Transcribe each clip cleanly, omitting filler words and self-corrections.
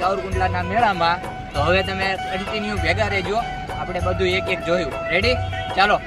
સાવરકુંડલાના મેળામાં તો હવે તમે કન્ટિન્યુ ભેગા રહેજો, આપણે બધું એક એક જોયું. રેડી? ચાલો.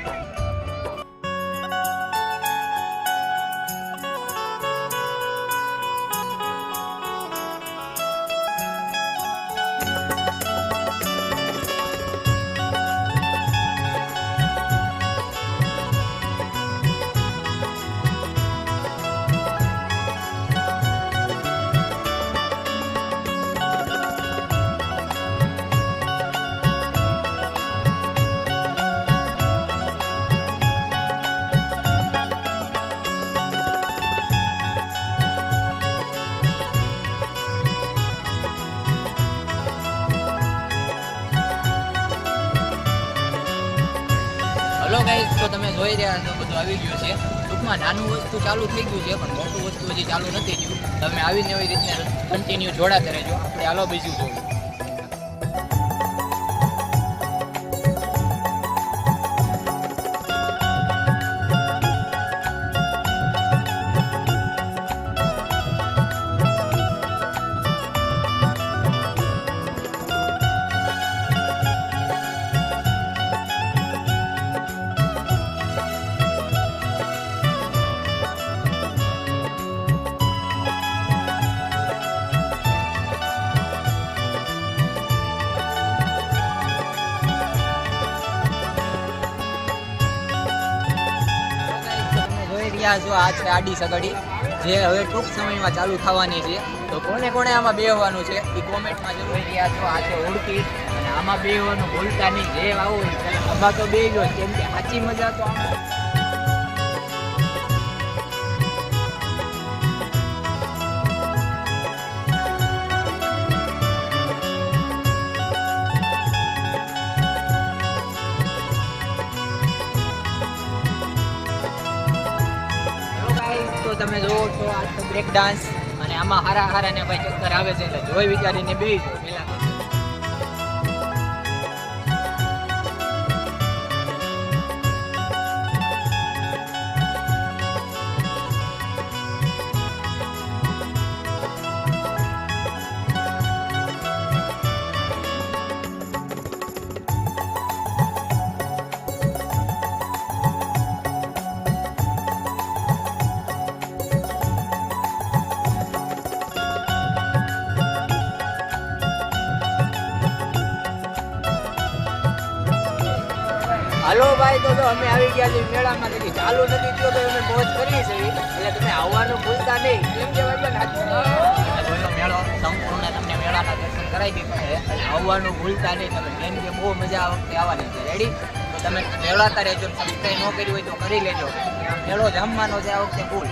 હલો ગાઈસ, તો તમે જોઈ રહ્યા છો બધું આવી ગયું છે. ટૂંકમાં નાનું વસ્તુ ચાલુ થઈ ગયું છે, પણ મોટું વસ્તુ હજી ચાલુ નથી થયું. તમે આવીને એવી રીતના કન્ટિન્યુ જોડાતા રહેજો. આપણે હાલો બીજું જોયું. જો આ છે આડી સગડી, જે હવે ટૂંક સમયમાં ચાલુ થવાની છે. તો કોને કોને આમાં બેહવાનું છે એ કોમેન્ટમાં જરૂર રહ્યા છો. આ છે ઓળખી, અને આમાં બેહવાનું ભૂલતા નહીં. જે આવું આમાં તો બે ગયો, કેમ કે સાચી મજા તો આમાં. તમે જોવો છો આ તો બ્રેક ડાન્સ, અને આમાં હારા ને ભાઈ ચક્કર આવે છે, એટલે જોઈ વિચારીને બેસજો પેલા. હાલો ભાઈ, તો અમે આવી ગયા છીએ મેળામાં. તેથી ચાલુ નથી થયો તો અમે મોજ કરી છે, એટલે તમે આવવાનું ભૂલતા નહીં. કેમ કે મેળો સંપૂર્ણ તમને મેળાના દર્શન કરાવી દીધા છે, અને આવવાનું ભૂલતા નહીં તમે. કેમ કે બહુ મજા આ વખતે આવવાની છે. રેડી? તો તમે મેળાતા રહેજો. સબસ્ક્રાઈબ ન કરી હોય તો કરી લેજો. મેળો જમવાનો છે આ વખતે ફૂલ.